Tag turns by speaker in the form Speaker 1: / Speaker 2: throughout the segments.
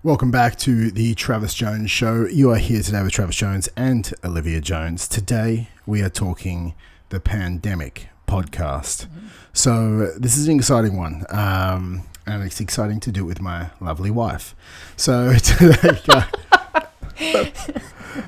Speaker 1: Welcome back to the Travis Jones Show. You are here today with Travis Jones and Olivia Jones. Today we are talking the pandemic podcast. So this is an exciting one, and it's exciting to do it with my lovely wife. So today,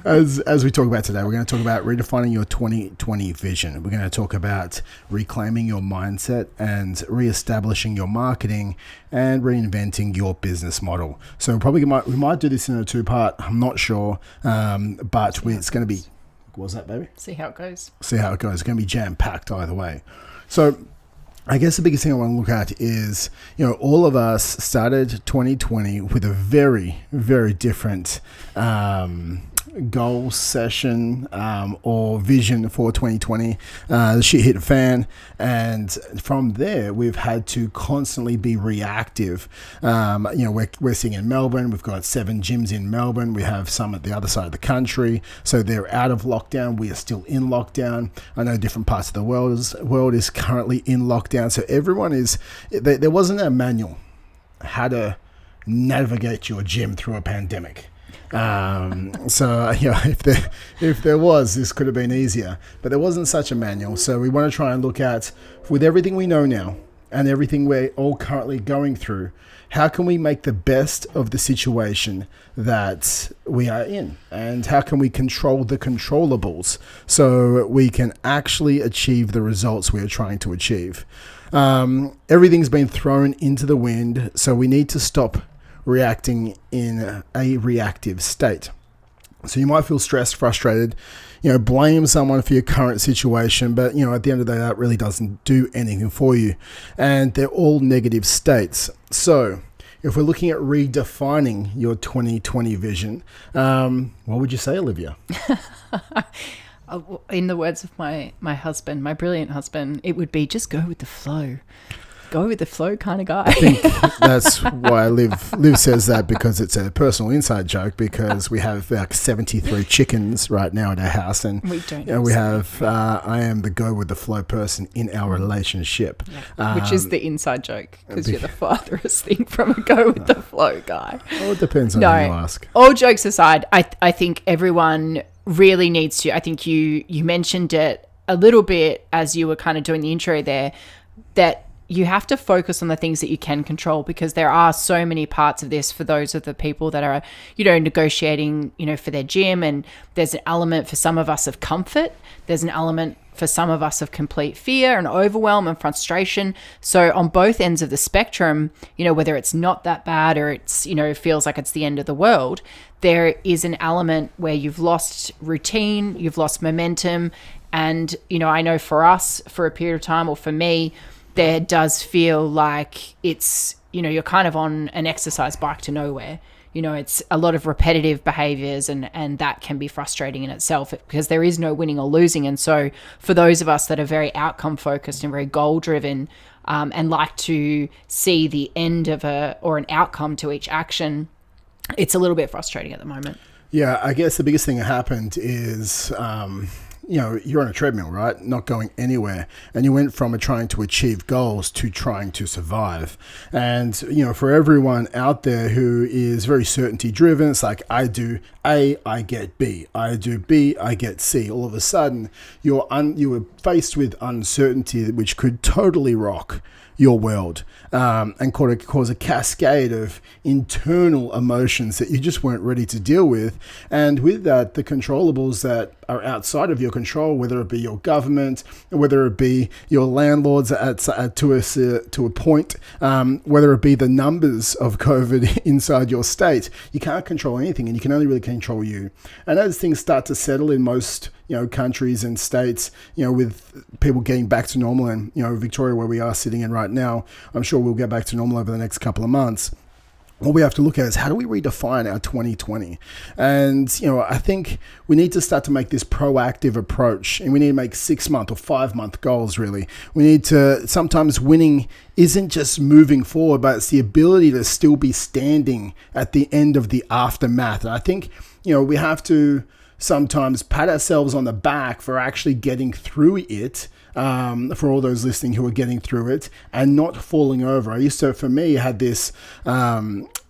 Speaker 1: as we talk about today, we're going to talk about redefining your 2020 vision. We're going to talk about reclaiming your mindset and reestablishing your marketing and reinventing your business model. So we might do this in a two-part. I'm not sure, but it's going to be. What was that, baby?
Speaker 2: See how it goes.
Speaker 1: It's going to be jam-packed either way. So I guess the biggest thing I want to look at is, all of us started 2020 with a very, very different goal session or vision for 2020. The shit hit the fan, and from there we've had to constantly be reactive. We're seeing in Melbourne, we've got 7 gyms in Melbourne. We have some at the other side of the country, so they're out of lockdown. We are still in lockdown. I know different parts of the world is currently in lockdown, so everyone is. There wasn't a manual how to navigate your gym through a pandemic. If there was, this could have been easier, but there wasn't such a manual. So we want to try and look at, with everything we know now and everything we're all currently going through, how can we make the best of the situation that we are in, and how can we control the controllables so we can actually achieve the results we are trying to achieve. Everything's been thrown into the wind, so we need to stop reacting in a reactive state. So you might feel stressed, frustrated, blame someone for your current situation, but at the end of the day, that really doesn't do anything for you, and they're all negative states. So if we're looking at redefining your 2020 vision, what would you say, Olivia?
Speaker 2: In the words of my husband, my brilliant husband, it would be just go with the flow. Go with the flow kind of guy.
Speaker 1: I think that's why Liv says that, because it's a personal inside joke, because we have like 73 chickens right now at our house, and
Speaker 2: we don't
Speaker 1: I am the go with the flow person in our relationship.
Speaker 2: Yeah. Which is the inside joke, because you're the farthest thing from a go with the flow guy.
Speaker 1: Well, it depends on who you ask.
Speaker 2: All jokes aside, I think everyone really needs to, I think you mentioned it a little bit as you were kind of doing the intro there, that you have to focus on the things that you can control, because there are so many parts of this for those of the people that are, negotiating, for their gym. And there's an element for some of us of comfort. There's an element for some of us of complete fear and overwhelm and frustration. So on both ends of the spectrum, whether it's not that bad or it's, feels like it's the end of the world, there is an element where you've lost routine, you've lost momentum. And, I know for us, for a period of time, or for me, there does feel like it's, you're kind of on an exercise bike to nowhere. It's a lot of repetitive behaviors, and that can be frustrating in itself, because there is no winning or losing. And so for those of us that are very outcome focused and very goal driven, and like to see the end of an outcome to each action, it's a little bit frustrating at the moment.
Speaker 1: Yeah, I guess the biggest thing that happened is, you're on a treadmill, right? Not going anywhere. And you went from trying to achieve goals to trying to survive. And, for everyone out there who is very certainty driven, it's like, I do A, I get B. I do B, I get C. All of a sudden, you were faced with uncertainty, which could totally rock your world, and cause a cascade of internal emotions that you just weren't ready to deal with. And with that, the controllables that are outside of your control, whether it be your government, whether it be your landlords to a point, whether it be the numbers of COVID inside your state, you can't control anything, and you can only really control you. And as things start to settle in most countries and states, with people getting back to normal, and Victoria, where we are sitting in right now, I'm sure we'll get back to normal over the next couple of months. What we have to look at is, how do we redefine our 2020? And, I think we need to start to make this proactive approach, and we need to make 6-month or 5-month goals, really. We need to, sometimes winning isn't just moving forward, but it's the ability to still be standing at the end of the aftermath. And I think, we have to sometimes pat ourselves on the back for actually getting through it. For all those listening who are getting through it and not falling over. I used to, for me, had this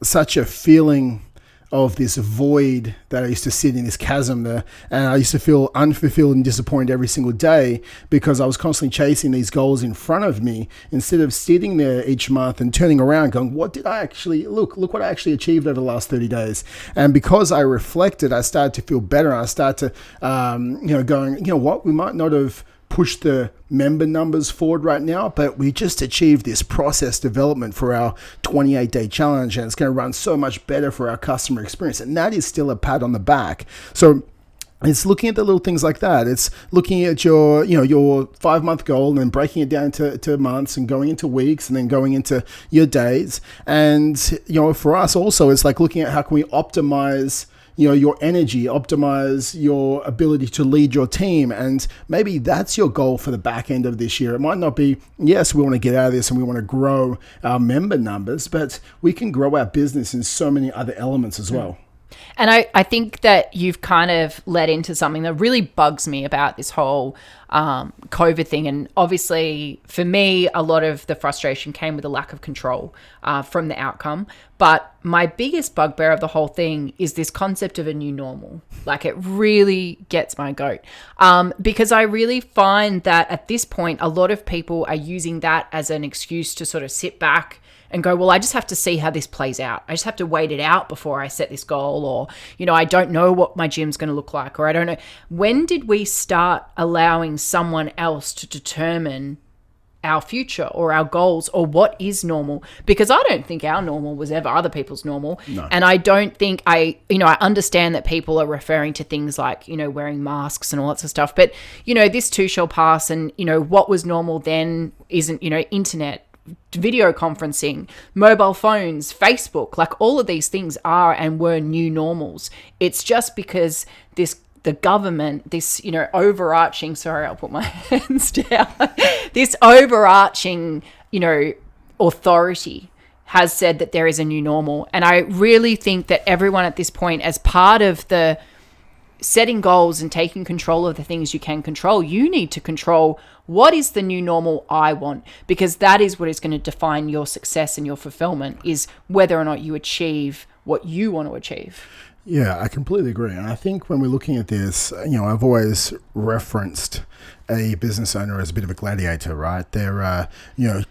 Speaker 1: such a feeling of this void that I used to sit in, this chasm there, and I used to feel unfulfilled and disappointed every single day because I was constantly chasing these goals in front of me instead of sitting there each month and turning around going, what did I actually, look what I actually achieved over the last 30 days. And because I reflected, I started to feel better. I started to, going, you know what, we might not have push the member numbers forward right now, but we just achieved this process development for our 28-day challenge, and it's going to run so much better for our customer experience. And that is still a pat on the back. So it's looking at the little things like that. It's looking at your 5-month goal and then breaking it down to months and going into weeks and then going into your days. And, for us also, it's like looking at how can we optimize your energy, optimize your ability to lead your team. And maybe that's your goal for the back end of this year. It might not be, yes, we want to get out of this and we want to grow our member numbers, but we can grow our business in so many other elements as well.
Speaker 2: And I think that you've kind of led into something that really bugs me about this whole COVID thing. And obviously, for me, a lot of the frustration came with a lack of control from the outcome. But my biggest bugbear of the whole thing is this concept of a new normal. Like, it really gets my goat. Because I really find that at this point, a lot of people are using that as an excuse to sort of sit back and go, well, I just have to see how this plays out. I just have to wait it out before I set this goal. Or, I don't know what my gym's going to look like. Or I don't know. When did we start allowing someone else to determine our future or our goals or what is normal? Because I don't think our normal was ever other people's normal.
Speaker 1: No.
Speaker 2: And I don't think I understand that people are referring to things like, wearing masks and all that sort of stuff. But, this too shall pass. And, what was normal then isn't, internet, video conferencing, mobile phones, Facebook, like all of these things are and were new normals. It's just because the government, this, overarching, sorry, I'll put my hands down, this overarching, authority has said that there is a new normal. And I really think that everyone at this point, as part of the setting goals and taking control of the things you can control, you need to control what is the new normal I want, because that is what is going to define your success and your fulfillment, is whether or not you achieve what you want to achieve.
Speaker 1: Yeah, I completely agree. And I think when we're looking at this, I've always referenced a business owner as a bit of a gladiator, right? They're,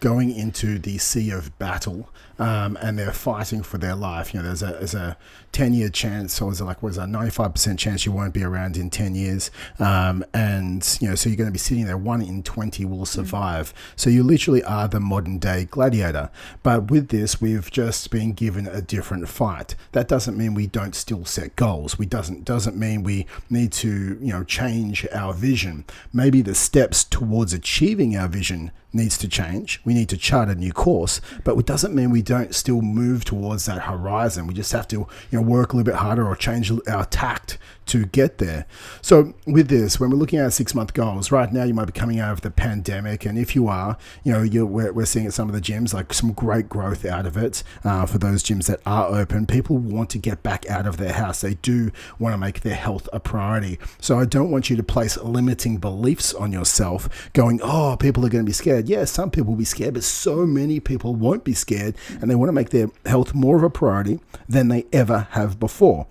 Speaker 1: going into the sea of battle, and they're fighting for their life. There's a 10-year chance, or is it like, what is that, 95% chance you won't be around in 10 years. And, so you're going to be sitting there, 1 in 20 will survive. So you literally are the modern day gladiator. But with this, we've just been given a different fight. That doesn't mean we don't still set goals. Doesn't mean we need to, change our vision. Maybe the steps towards achieving our vision needs to change. We need to chart a new course, but it doesn't mean we don't still move towards that horizon. We just have to, work a little bit harder or change our tact to get there. So with this, when we're looking at 6-month goals, right now you might be coming out of the pandemic, and if you are, we're seeing at some of the gyms like some great growth out of it. For those gyms that are open, people want to get back out of their house. They do want to make their health a priority. So I don't want you to place limiting beliefs on yourself, going, oh, people are going to be scared. Yes, some people will be scared, but so many people won't be scared, and they want to make their health more of a priority than they ever have before.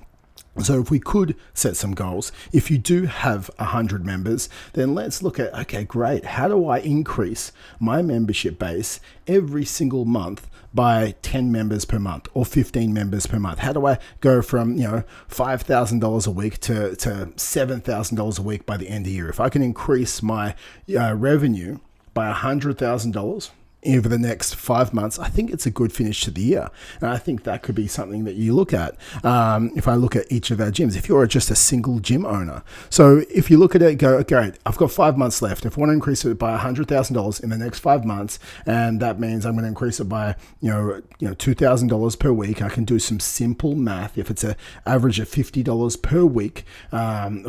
Speaker 1: So if we could set some goals, if you do have 100 members, then let's look at, okay, great. How do I increase my membership base every single month by 10 members per month or 15 members per month? How do I go from, $5,000 a week to $7,000 a week by the end of the year? If I can increase my revenue by $100,000 over the next 5 months, I think it's a good finish to the year. And I think that could be something that you look at. If I look at each of our gyms, if you're just a single gym owner. So if you look at it, go, great, I've got 5 months left. If I want to increase it by $100,000 in the next 5 months, and that means I'm going to increase it by, $2,000 per week, I can do some simple math. If it's an average of $50 per week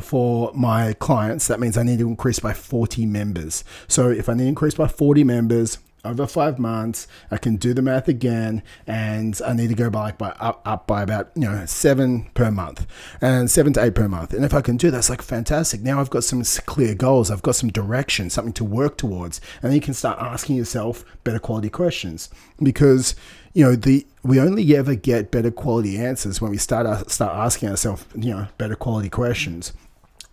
Speaker 1: for my clients, that means I need to increase by 40 members. So if I need to increase by 40 members, over 5 months, I can do the math again, and I need to go up by about 7 per month, and 7 to 8 per month. And if I can do that, it's like fantastic. Now I've got some clear goals, I've got some direction, something to work towards, and then you can start asking yourself better quality questions, because we only ever get better quality answers when we start asking ourselves better quality questions.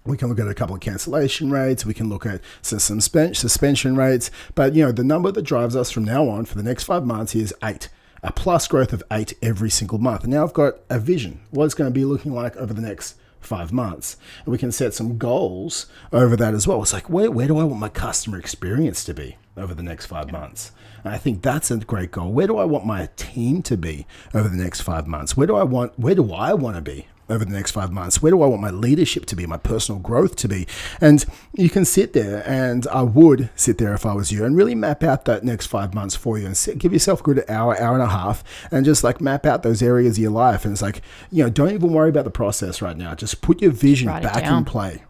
Speaker 1: We can look at a couple of cancellation rates. We can look at some suspension rates. But, the number that drives us from now on for the next 5 months is 8. A plus growth of 8 every single month. And now I've got a vision. What it's going to be looking like over the next 5 months. And we can set some goals over that as well. It's like, where do I want my customer experience to be over the next 5 months? And I think that's a great goal. Where do I want my team to be over the next 5 months? Where do I want to be over the next 5 months? Where do I want my leadership to be, my personal growth to be? And you can sit there, and I would sit there if I was you, and really map out that next 5 months for you, and give yourself a good hour and a half, and just like map out those areas of your life. And it's like, don't even worry about the process right now. Just put your vision back in play.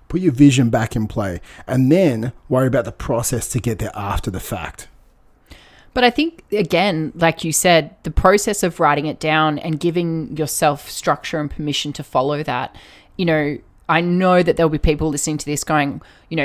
Speaker 1: Put your vision back in play, and then worry about the process to get there after the fact.
Speaker 2: But I think, again, like you said, the process of writing it down and giving yourself structure and permission to follow that, I know that there'll be people listening to this going,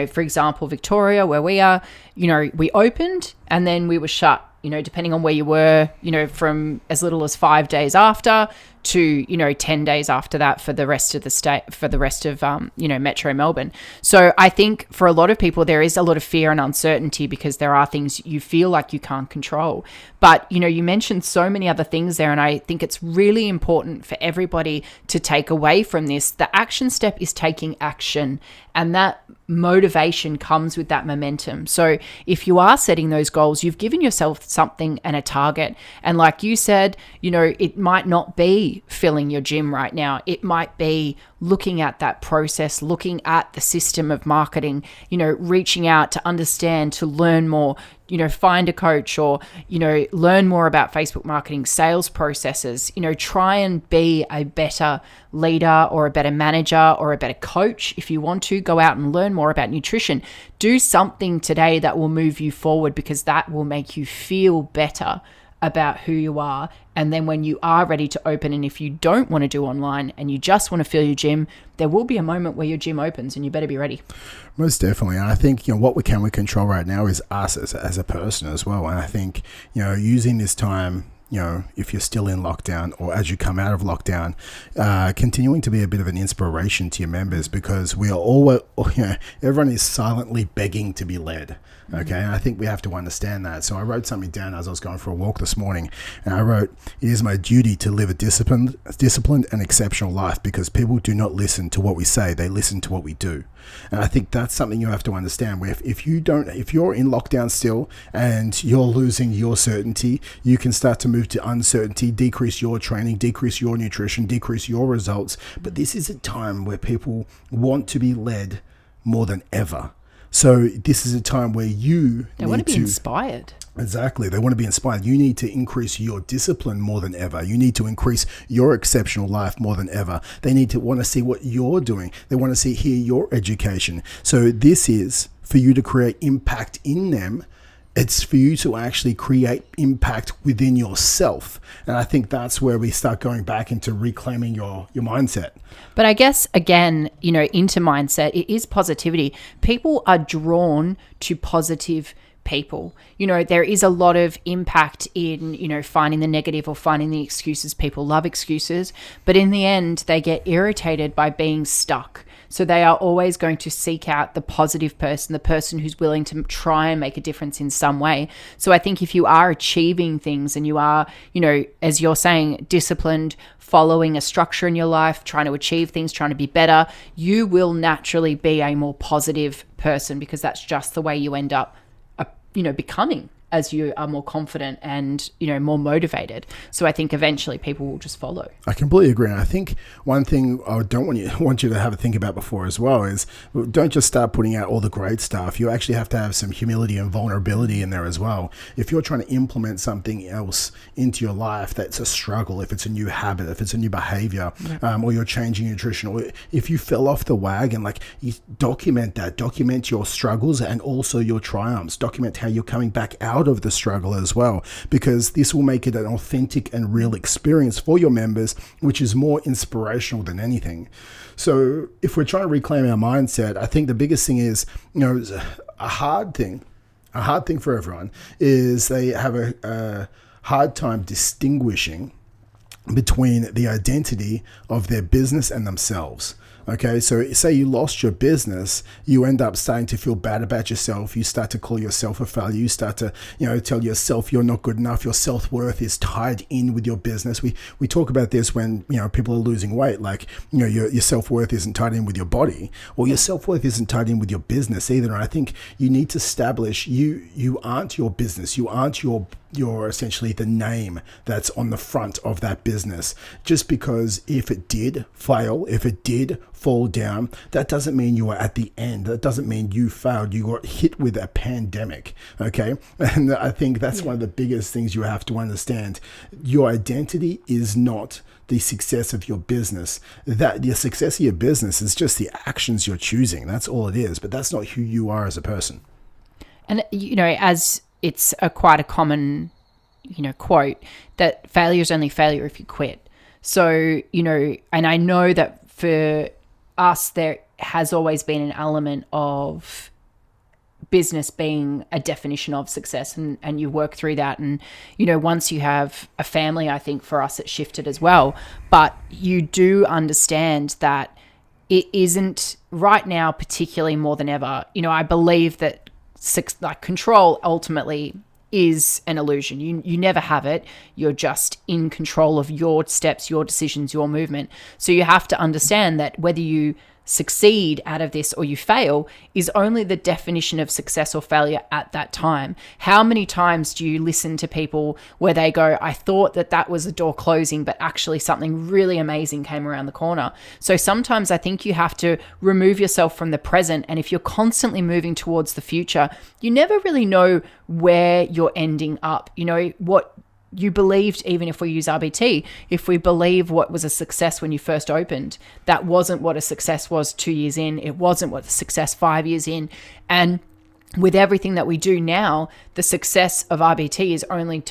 Speaker 2: for example, Victoria, where we are, we opened and then we were shut, depending on where you were, from as little as 5 days after to, 10 days after that for the rest of the state, for the rest of, Metro Melbourne. So I think for a lot of people, there is a lot of fear and uncertainty because there are things you feel like you can't control. But, you mentioned so many other things there. And I think it's really important for everybody to take away from this. The action step is taking action, and that motivation comes with that momentum. So if you are setting those goals, you've given yourself something and a target. And like you said, it might not be filling your gym right now. It might be looking at that process, looking at the system of marketing, reaching out to understand, to learn more, find a coach, or, learn more about Facebook marketing, sales processes, try and be a better leader or a better manager or a better coach. If you want to go out and learn more about nutrition, do something today that will move you forward, because that will make you feel better about who you are. And then when you are ready to open, and if you don't want to do online and you just want to fill your gym, there will be a moment where your gym opens, and you better be ready.
Speaker 1: Most definitely. And I think, what we control right now is us as a person as well. And I think, using this time, if you're still in lockdown or as you come out of lockdown, continuing to be a bit of an inspiration to your members, because we are all, everyone is silently begging to be led. Okay, and I think we have to understand that. So I wrote something down as I was going for a walk this morning, and I wrote, "It is my duty to live a disciplined and exceptional life, because people do not listen to what we say, they listen to what we do." And I think that's something you have to understand, where if you're in lockdown still and you're losing your certainty, you can start to move to uncertainty, decrease your training, decrease your nutrition, decrease your results. But this is a time where people want to be led more than ever. So this is a time where they
Speaker 2: want to be inspired.
Speaker 1: Exactly. They want to be inspired. You need to increase your discipline more than ever. You need to increase your exceptional life more than ever. They need to want to see what you're doing. They want to hear your education. So this is for you to create impact in them. It's for you to actually create impact within yourself. And I think that's where we start going back into reclaiming your mindset.
Speaker 2: But I guess, again, into mindset, it is positivity. People are drawn to positive people. There is a lot of impact in, finding the negative or finding the excuses. People love excuses, but in the end, they get irritated by being stuck. So they are always going to seek out the positive person, the person who's willing to try and make a difference in some way. So I think if you are achieving things and you are, as you're saying, disciplined, following a structure in your life, trying to achieve things, trying to be better, you will naturally be a more positive person, because that's just the way you end up, becoming as you are more confident and, more motivated. So I think eventually people will just follow.
Speaker 1: I completely agree. And I think one thing I don't want you to have a think about before as well is, don't just start putting out all the great stuff. You actually have to have some humility and vulnerability in there as well. If you're trying to implement something else into your life that's a struggle, if it's a new habit, if it's a new behavior, or you're changing nutrition, or if you fell off the wagon, you document that. Document your struggles and also your triumphs. Document how you're coming back out out of the struggle as well, because this will make it an authentic and real experience for your members, which is more inspirational than anything. So if we're trying to reclaim our mindset, I think the biggest thing is, a hard thing for everyone is they have a hard time distinguishing between the identity of their business and themselves. Okay, so say you lost your business, you end up starting to feel bad about yourself. You start to call yourself a failure. You start to, tell yourself you're not good enough. Your self-worth is tied in with your business. We talk about this when, people are losing weight, like, your self-worth isn't tied in with your body, or your self-worth isn't tied in with your business either. And I think you need to establish you aren't your business. You aren't your essentially the name that's on the front of that business. Just because if it did fail, if it did fall down, that doesn't mean you are at the end. That doesn't mean you failed. You got hit with a pandemic. Okay. And I think that's one of the biggest things you have to understand. Your identity is not the success of your business. That the success of your business is just the actions you're choosing. That's all it is. But that's not who you are as a person.
Speaker 2: And, as it's quite a common, quote that failure is only failure if you quit. So, and I know that for us, there has always been an element of business being a definition of success, and you work through that. And, once you have a family, I think for us, it shifted as well. But you do understand that it isn't right now, particularly more than ever. I believe that control ultimately is an illusion. You never have it. You're just in control of your steps, your decisions, your movement. So you have to understand that whether you succeed out of this or you fail is only the definition of success or failure at that time. How many times do you listen to people where they go, I thought that was a door closing, but actually something really amazing came around the corner. So sometimes I think you have to remove yourself from the present. And if you're constantly moving towards the future, you never really know where you're ending up. What you believed, even if we use RBT, if we believe what was a success when you first opened, that wasn't what a success was 2 years in. It wasn't what the success 5 years in. And with everything that we do now, the success of RBT is only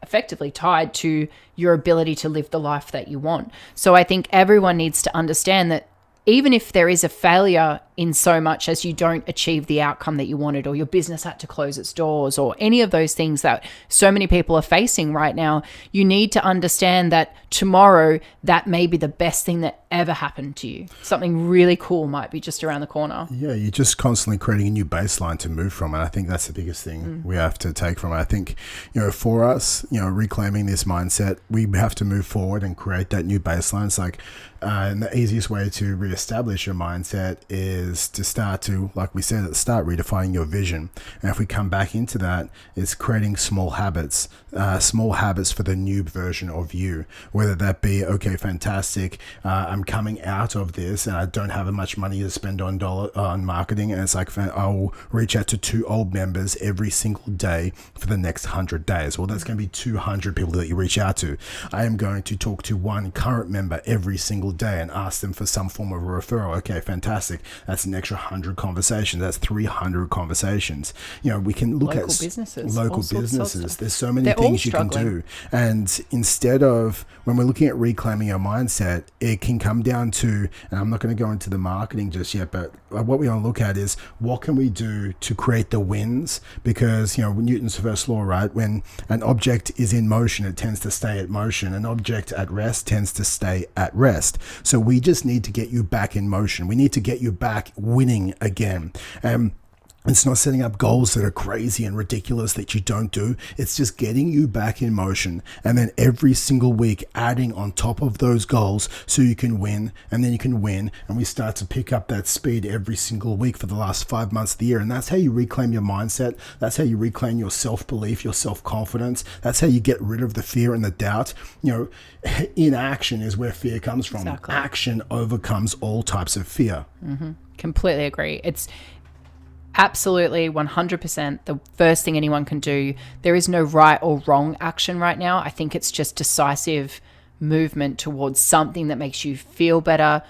Speaker 2: effectively tied to your ability to live the life that you want. So I think everyone needs to understand that even if there is a failure in so much as you don't achieve the outcome that you wanted, or your business had to close its doors, or any of those things that so many people are facing right now, you need to understand that tomorrow that may be the best thing that ever happened to you. Something really cool might be just around the corner.
Speaker 1: Yeah, you're just constantly creating a new baseline to move from. And I think that's the biggest thing we have to take from it. I think, for us, reclaiming this mindset, we have to move forward and create that new baseline. It's like, and the easiest way to reestablish your mindset is to start to, like we said at the start, redefining your vision. And if we come back into that, it's creating small habits for the new version of you, whether that be, okay, fantastic, I'm coming out of this and I don't have much money to spend on marketing. And it's like, I'll reach out to 2 old members every single day for the next 100 days. Well, that's going to be 200 people that you reach out to. I am going to talk to 1 current member every single day and ask them for some form of a referral. Okay, fantastic. That's an extra 100 conversations. That's 300 conversations. We can look at local businesses. There's so many things you can do. And instead of, when we're looking at reclaiming our mindset, it can come down to, and I'm not going to go into the marketing just yet, but what we want to look at is what can we do to create the wins? Because, Newton's first law, right? When an object is in motion, it tends to stay at motion. An object at rest tends to stay at rest. So we just need to get you back in motion. We need to get you back winning again. It's not setting up goals that are crazy and ridiculous that you don't do. It's just getting you back in motion, and then every single week adding on top of those goals so you can win, and then you can win, and we start to pick up that speed every single week for the last 5 months of the year. And that's how you reclaim your mindset. That's how you reclaim your self-belief, your self-confidence. That's how you get rid of the fear and the doubt. Inaction is where fear comes from. Exactly. Action overcomes all types of fear.
Speaker 2: Completely agree. It's absolutely 100% the first thing anyone can do. There is no right or wrong action right now. I think it's just decisive movement towards something that makes you feel better,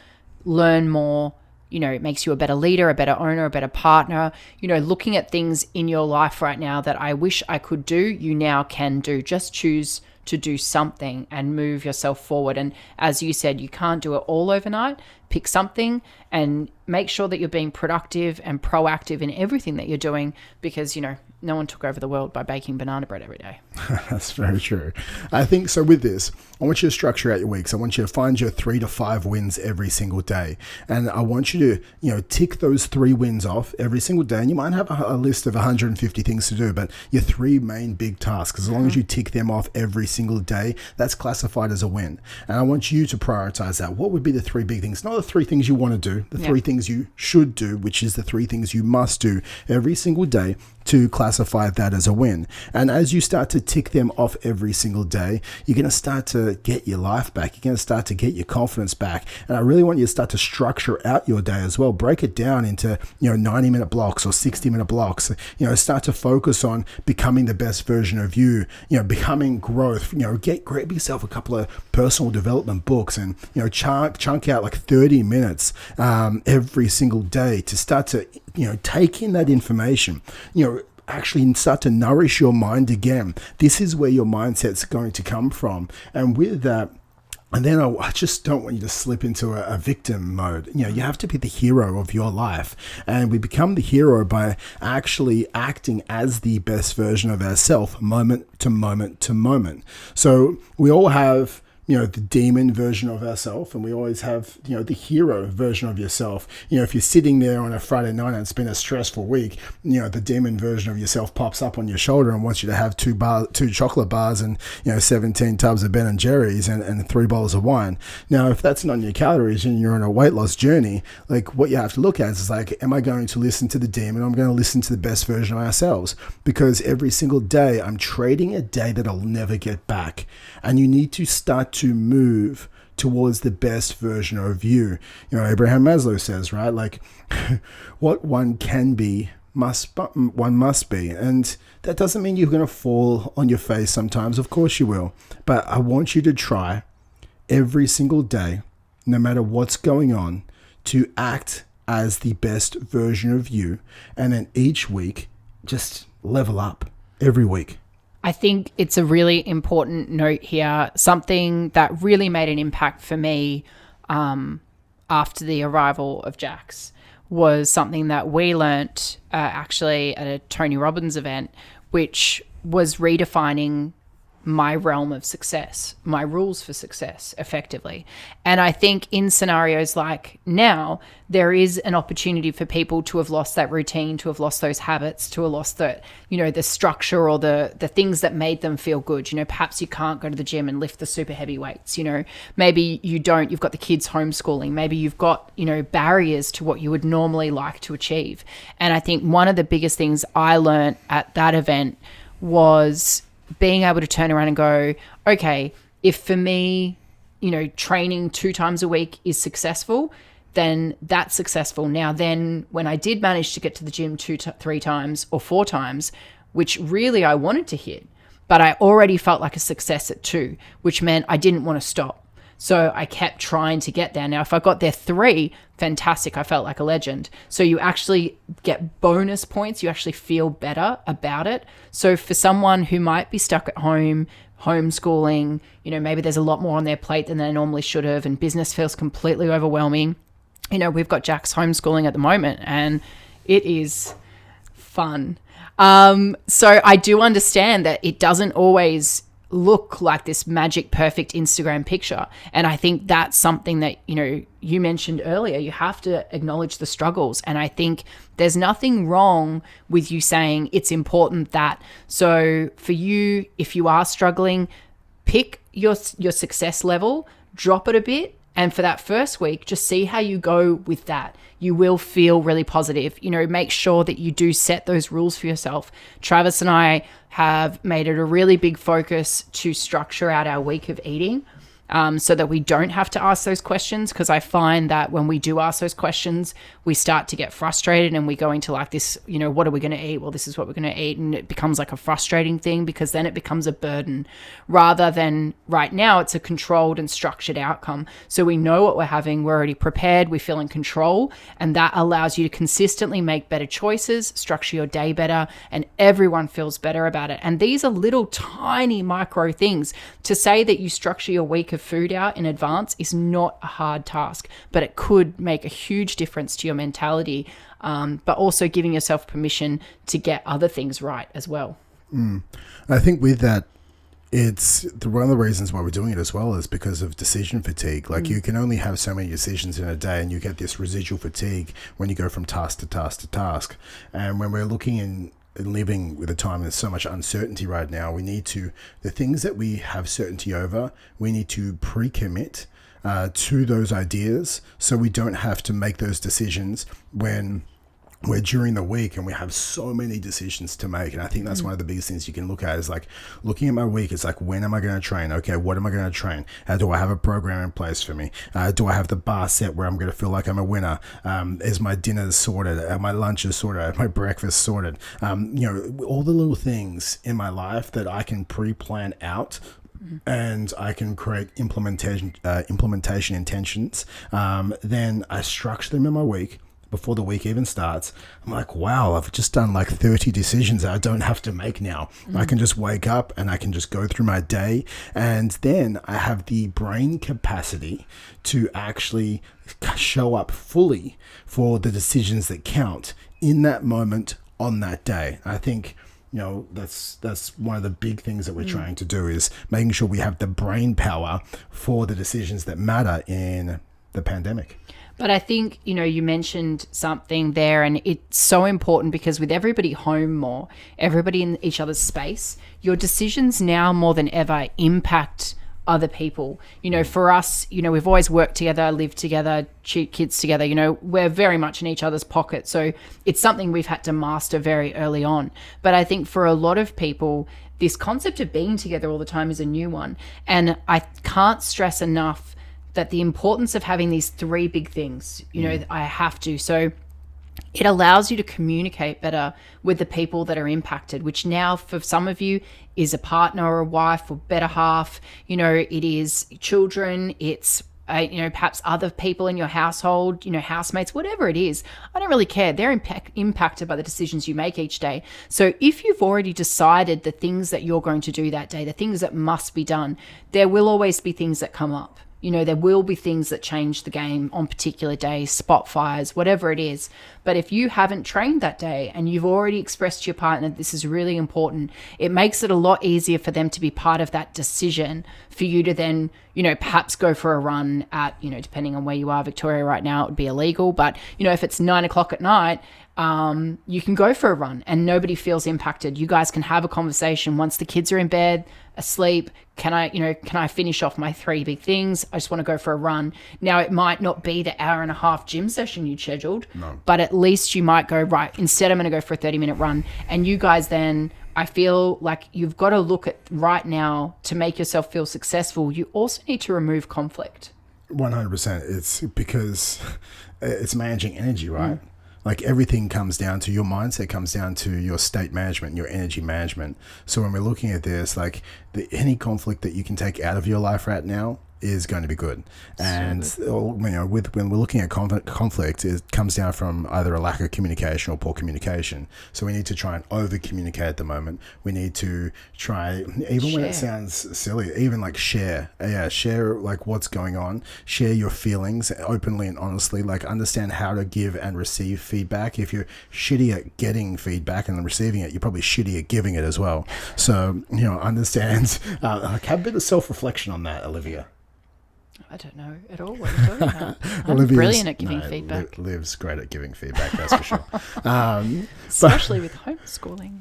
Speaker 2: learn more, it makes you a better leader, a better owner, a better partner. Looking at things in your life right now that I wish I could do, you now can do. Just choose to do something and move yourself forward. And as you said, you can't do it all overnight. Pick something and make sure that you're being productive and proactive in everything that you're doing, because, no one took over the world by baking banana bread every day.
Speaker 1: That's very true. I think so. With this, I want you to structure out your weeks. I want you to find your 3 to 5 wins every single day. And I want you to, tick those 3 wins off every single day. And you might have a list of 150 things to do, but your 3 main big tasks, as long as you tick them off every single day, that's classified as a win. And I want you to prioritize that. What would be the 3 big things? Not the 3 things you want to do, the 3 things you should do, which is the 3 things you must do every single day to classify that as a win. And as you start to tick them off every single day, you're going to start to get your life back. You're going to start to get your confidence back. And I really want you to start to structure out your day as well. Break it down into, 90-minute blocks or 60-minute blocks. Start to focus on becoming the best version of you, becoming growth. Grab yourself a couple of personal development books and, chunk out like 30 minutes every single day to start to, take in that information, actually start to nourish your mind again. This is where your mindset's going to come from. And with that, and then I just don't want you to slip into a victim mode. You have to be the hero of your life. And we become the hero by actually acting as the best version of ourselves, moment to moment to moment. So we all have the demon version of ourselves, and we always have, the hero version of yourself. If you're sitting there on a Friday night and it's been a stressful week, the demon version of yourself pops up on your shoulder and wants you to have 2 chocolate bars and, 17 tubs of Ben and Jerry's and 3 bottles of wine. Now, if that's not in your calories and you're on a weight loss journey, like what you have to look at is like, am I going to listen to the demon? I'm going to listen to the best version of ourselves, because every single day I'm trading a day that I'll never get back. And you need to start to move towards the best version of you. Abraham Maslow says, right? Like what one can be, one must be. And that doesn't mean you're going to fall on your face sometimes. Of course you will. But I want you to try every single day, no matter what's going on, to act as the best version of you. And then each week, just level up every week.
Speaker 2: I think it's a really important note here. Something that really made an impact for me after the arrival of Jax was something that we learnt actually at a Tony Robbins event, which was redefining my realm of success, my rules for success effectively. And I think in scenarios like now, there is an opportunity for people to have lost that routine, to have lost those habits, to have lost the, the structure or the things that made them feel good. Perhaps you can't go to the gym and lift the super heavy weights, maybe you've got the kids homeschooling, maybe you've got, barriers to what you would normally like to achieve. And I think one of the biggest things I learned at that event was being able to turn around and go, okay, if for me, training 2 times a week is successful, then that's successful. Now, then when I did manage to get to the gym 3 times or 4 times, which really I wanted to hit, but I already felt like a success at 2, which meant I didn't want to stop. So I kept trying to get there. Now, if I got there 3, fantastic. I felt like a legend. So you actually get bonus points. You actually feel better about it. So for someone who might be stuck at home, homeschooling, maybe there's a lot more on their plate than they normally should have, and business feels completely overwhelming. We've got Jack's homeschooling at the moment, and it is fun. So I do understand that it doesn't always look like this magic perfect Instagram picture, and I think that's something that you mentioned earlier. You have to acknowledge the struggles, and I think there's nothing wrong with you saying it's important that. So for you, if you are struggling, pick your success level, drop it a bit, and for that first week, just see how you go with that. You will feel really positive. Make sure that you do set those rules for yourself. Travis and I have made it a really big focus to structure out our week of eating. so that we don't have to ask those questions. Because I find that when we do ask those questions, we start to get frustrated and we go into like this, what are we going to eat? Well, this is what we're going to eat. And it becomes like a frustrating thing because then it becomes a burden rather than right now it's a controlled and structured outcome. So we know what we're having. We're already prepared. We feel in control. And that allows you to consistently make better choices, structure your day better, and everyone feels better about it. And these are little tiny micro things. To say that you structure your week of food out in advance is not a hard task, but it could make a huge difference to your mentality, but also giving yourself permission to get other things right as well.
Speaker 1: I think with that, it's one of the reasons why we're doing it as well is because of decision fatigue. Like you can only have so many decisions in a day and you get this residual fatigue when you go from task to task to task. And when we're looking in living with a time there's so much uncertainty right now, we need to, the things that we have certainty over, we need to pre-commit to those ideas so we don't have to make those decisions when we're during the week and we have so many decisions to make. And I think that's one of the biggest things you can look at is like looking at my week. It's like, when am I going to train? Okay, what am I going to train? Do I have a program in place for me? Do I have the bar set where I'm going to feel like I'm a winner? Is my dinner sorted? Are my lunches sorted? Are my breakfast sorted? All the little things in my life that I can pre-plan out and I can create implementation intentions. Then I structure them in my week. Before the week even starts, I'm like, wow, I've just done like 30 decisions that I don't have to make now. I can just wake up and I can just go through my day. And then I have the brain capacity to actually show up fully for the decisions that count in that moment on that day. I think, that's one of the big things that we're trying to do is making sure we have the brain power for the decisions that matter in the pandemic.
Speaker 2: But I think, you mentioned something there, and it's so important because with everybody home more, everybody in each other's space, your decisions now more than ever impact other people. For us, we've always worked together, lived together, kids together, we're very much in each other's pocket. So it's something we've had to master very early on. But I think for a lot of people, this concept of being together all the time is a new one. And I can't stress enough that the importance of having these three big things, I have to. So it allows you to communicate better with the people that are impacted, which now for some of you is a partner or a wife or better half, it is children, it's, perhaps other people in your household, housemates, whatever it is. I don't really care. They're impacted by the decisions you make each day. So if you've already decided the things that you're going to do that day, the things that must be done, there will always be things that come up. There will be things that change the game on particular days, spot fires, whatever it is. But if you haven't trained that day and you've already expressed to your partner this is really important, it makes it a lot easier for them to be part of that decision for you to then, perhaps go for a run at, depending on where you are, Victoria right now, it would be illegal. But, if it's 9 o'clock at night, you can go for a run and nobody feels impacted. You guys can have a conversation once the kids are in bed, asleep. Can I finish off my three big things? I just want to go for a run. Now, it might not be the hour and a half gym session you scheduled, but at least you might go, right, instead I'm going to go for a 30-minute run. And you guys then, I feel like you've got to look at right now to make yourself feel successful. You also need to remove conflict.
Speaker 1: 100%. It's because it's managing energy, right? Like everything comes down to your mindset, comes down to your state management, your energy management. So when we're looking at this, like any conflict that you can take out of your life right now is going to be good. And when we're looking at conflict, it comes down from either a lack of communication or poor communication. So we need to try and over communicate at the moment. We need to try, even when it sounds silly, even like share like what's going on, share your feelings openly and honestly, like understand how to give and receive feedback. If you're shitty at getting feedback and then receiving it, you're probably shitty at giving it as well. So, understand, like have a bit of self-reflection on that, Olivia.
Speaker 2: I don't know at all what you're talking about. I'm brilliant at giving feedback.
Speaker 1: Liv's great at giving feedback, that's for sure.
Speaker 2: Especially with homeschooling.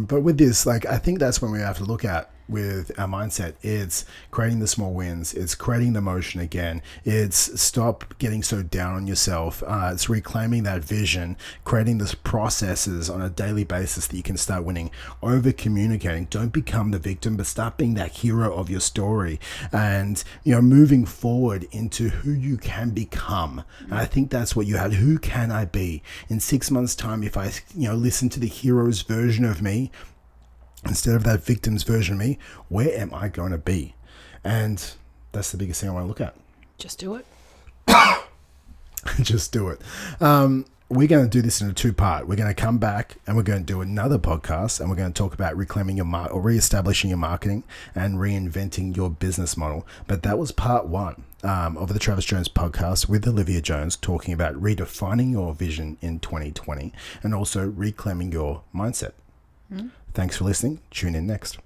Speaker 1: But with this, like, I think that's when we have to look at with our mindset. It's creating the small wins. It's creating the motion again. It's stop getting so down on yourself. It's reclaiming that vision, creating the processes on a daily basis that you can start winning, over communicating. Don't become the victim, but start being that hero of your story, and moving forward into who you can become. And I think that's what you had. Who can I be in 6 months' time if I listen to the hero's version of me instead of that victim's version of me? Where am I going to be? And that's the biggest thing I want to look at.
Speaker 2: Just do it.
Speaker 1: Just do it. We're going to do this in a two-part. We're going to come back and we're going to do another podcast, and we're going to talk about reclaiming your or reestablishing your marketing and reinventing your business model. But that was part one of the Travis Jones podcast with Olivia Jones, talking about redefining your vision in 2020 and also reclaiming your mindset. Thanks for listening. Tune in next.